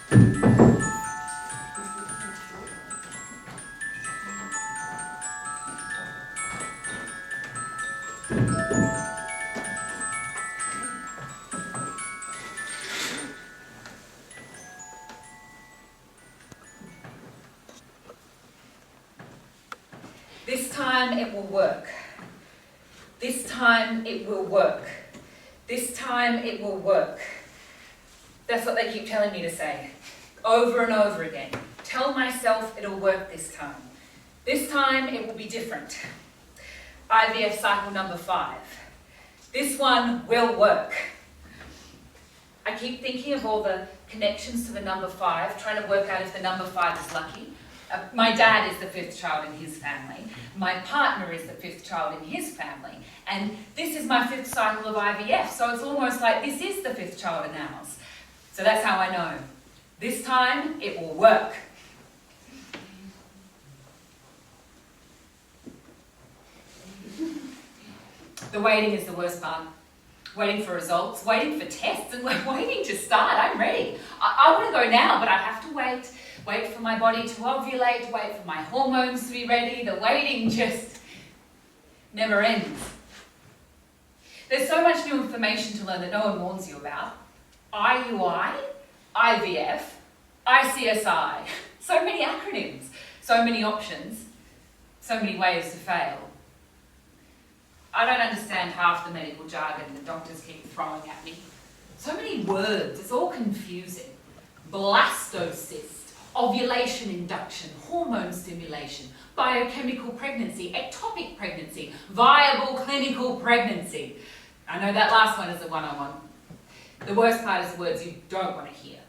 This time it will work. This time it will work. This time it will work. That's what they keep telling me to say, over and over again. Tell myself it'll work this time. This time it will be different. IVF cycle number 5. This one will work. I keep thinking of all the connections to the number 5, trying to work out if the number 5 is lucky. My dad is the 5th child in his family. My partner is the 5th child in his family. And this is my 5th cycle of IVF, so it's almost like this is the 5th child in ours. So that's how I know. This time, it will work. The waiting is the worst part. Waiting for results, waiting for tests, and waiting to start. I'm ready. I want to go now, but I have to wait. Wait for my body to ovulate, wait for my hormones to be ready. The waiting just never ends. There's so much new information to learn that no one warns you about. IUI, IVF, ICSI. So many acronyms, so many options, so many ways to fail. I don't understand half the medical jargon the doctors keep throwing at me. So many words, it's all confusing. Blastocyst, ovulation induction, hormone stimulation, biochemical pregnancy, ectopic pregnancy, viable clinical pregnancy. I know that last one is the one I want. The worst part is the words you don't want to hear.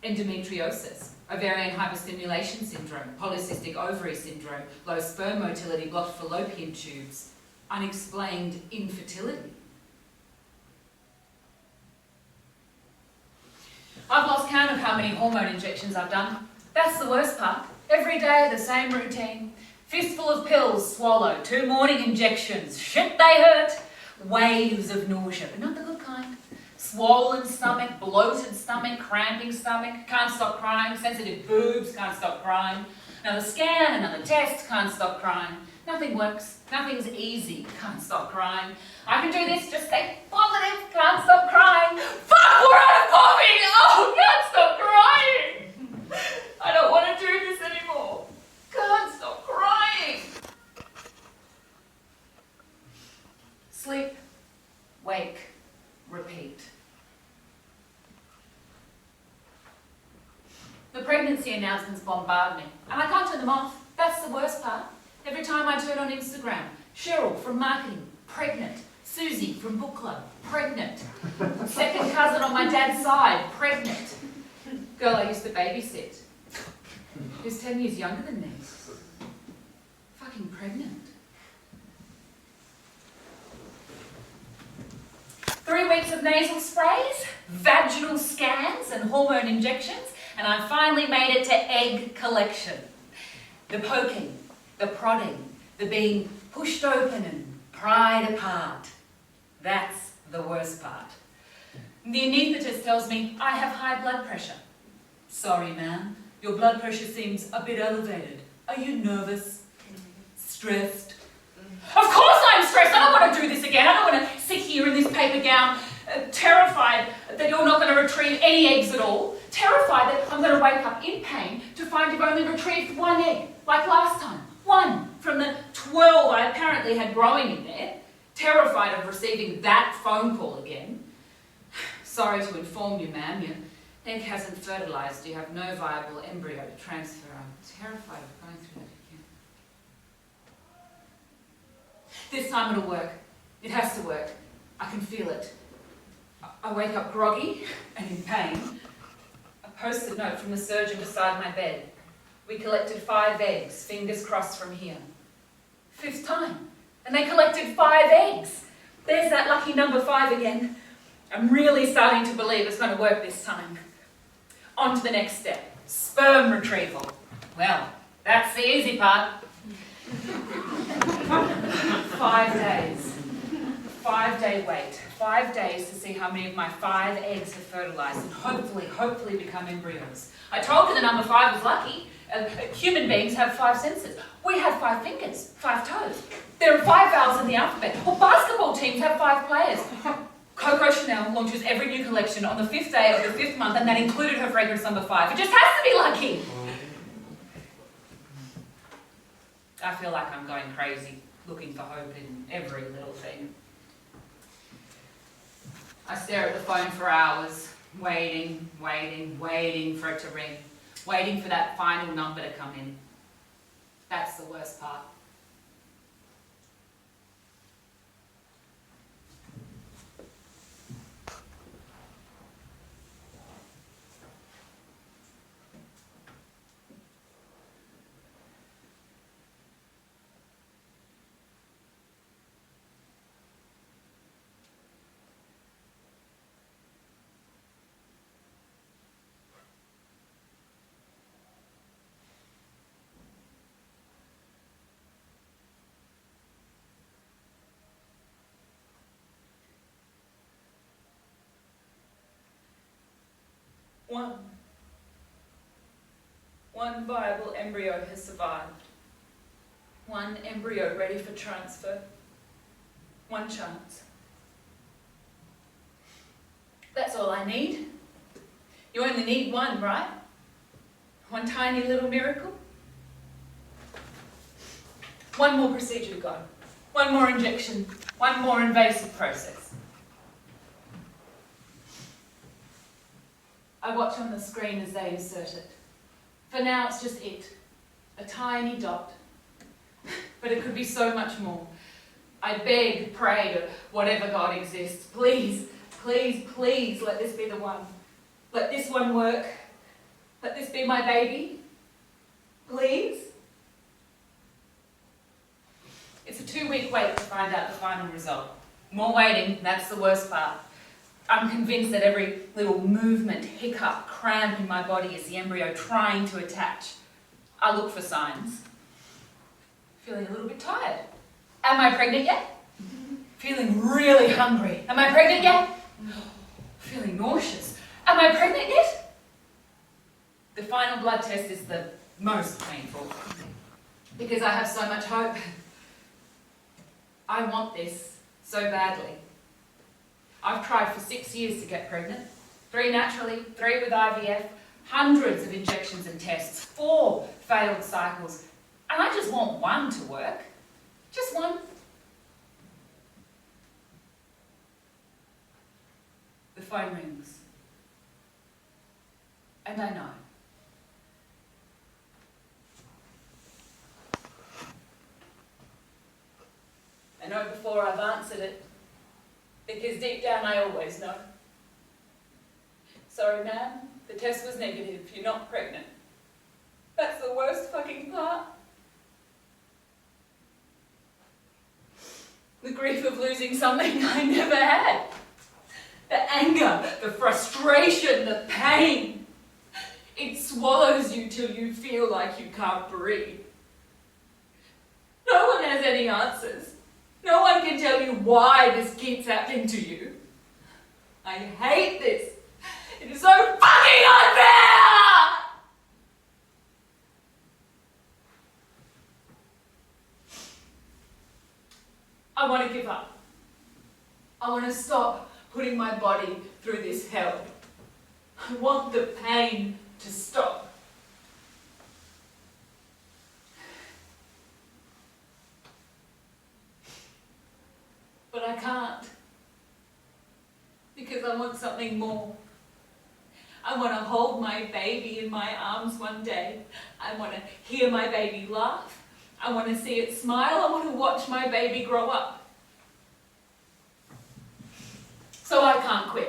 Endometriosis, ovarian hyperstimulation syndrome, polycystic ovary syndrome, low sperm motility, blocked fallopian tubes, unexplained infertility. I've lost count of how many hormone injections I've done. That's the worst part. Every day, the same routine. Fistful of pills, swallow. 2 morning injections. Shit, they hurt. Waves of nausea, but not the good kind. Swollen stomach, bloated stomach, cramping stomach. Can't stop crying. Sensitive boobs, can't stop crying. Another scan, another test, can't stop crying. Nothing works. Nothing's easy. Can't stop crying. I can do this, just stay positive. Can't stop crying. Fuck, we're out of coffee! Oh, can't stop crying! I don't want to do this anymore. Can't stop crying. Sleep, wake, repeat. The pregnancy announcements bombard me, and I can't turn them off. That's the worst part. Every time I turn on Instagram, Cheryl from marketing, pregnant. Susie from book club, pregnant. Second cousin on my dad's side, pregnant. Girl I used to babysit, who's 10 years younger than me. Fucking pregnant. 3 weeks of nasal sprays, vaginal scans and hormone injections, and I finally made it to egg collection. The poking, the prodding, the being pushed open and pried apart. That's the worst part. The anaesthetist tells me I have high blood pressure. Sorry, ma'am, your blood pressure seems a bit elevated. Are you nervous? Stressed? Of course I'm stressed! I don't want to do this again. I don't want to sit here in this paper gown, terrified that you're not going to retrieve any eggs at all. Terrified that I'm going to wake up in pain to find you've only retrieved 1 egg, like last time. 1 from the 12 I apparently had growing in there. Terrified of receiving that phone call again. Sorry to inform you, ma'am, your egg hasn't fertilised. You have no viable embryo to transfer. I'm terrified of going through that again. This time it'll work. It has to work. I can feel it. I wake up groggy and in pain. A post-it note from the surgeon beside my bed. We collected 5 eggs, fingers crossed from here. 5th time. And they collected 5 eggs. There's that lucky number 5 again. I'm really starting to believe it's going to work this time. On to the next step. Sperm retrieval. Well, that's the easy part. 5 days. 5-day wait. 5 days to see how many of my 5 eggs have fertilised and hopefully become embryos. I told her the number 5 was lucky. Human beings have 5 senses. We have 5 fingers, 5 toes. There are 5 vowels in the alphabet. Well, basketball teams have 5 players. Coco Chanel launches every new collection on the 5th day of the 5th month, and that included her fragrance number 5. It just has to be lucky. I feel like I'm going crazy, looking for hope in every little thing. I stare at the phone for hours, waiting for it to ring, waiting for that final number to come in. That's the worst part. One viable embryo has survived. One embryo ready for transfer. One chance. That's all I need. You only need one, right? One tiny little miracle. One more procedure to go. One more injection. One more invasive process. I watch on the screen as they insert it. For now, it's just it. A tiny dot. But it could be so much more. I beg, pray to whatever God exists. Please, please, let this be the one. Let this one work. Let this be my baby. Please. It's a 2-week wait to find out the final result. More waiting, that's the worst part. I'm convinced that every little movement, hiccup, cramp in my body is the embryo trying to attach. I look for signs. Feeling a little bit tired. Am I pregnant yet? Feeling really hungry. Am I pregnant yet? Feeling nauseous. Am I pregnant yet? The final blood test is the most painful because I have so much hope. I want this so badly. I've tried for 6 years to get pregnant. 3 naturally, 3 with IVF, hundreds of injections and tests, 4 failed cycles. And I just want one to work. Just one. The phone rings. And I know. I know before I've answered it. Because deep down I always know. Sorry, ma'am, the test was negative. You're not pregnant. That's the worst fucking part. The grief of losing something I never had. The anger, the frustration, the pain. It swallows you till you feel like you can't breathe. No one has any answers. No one can tell you why this keeps happening to you. I hate this. It is so fucking unfair! I want to give up. I want to stop putting my body through this hell. I want the pain to stop. But I can't. Because I want something more. I want to hold my baby in my arms one day. I want to hear my baby laugh. I want to see it smile. I want to watch my baby grow up. So I can't quit.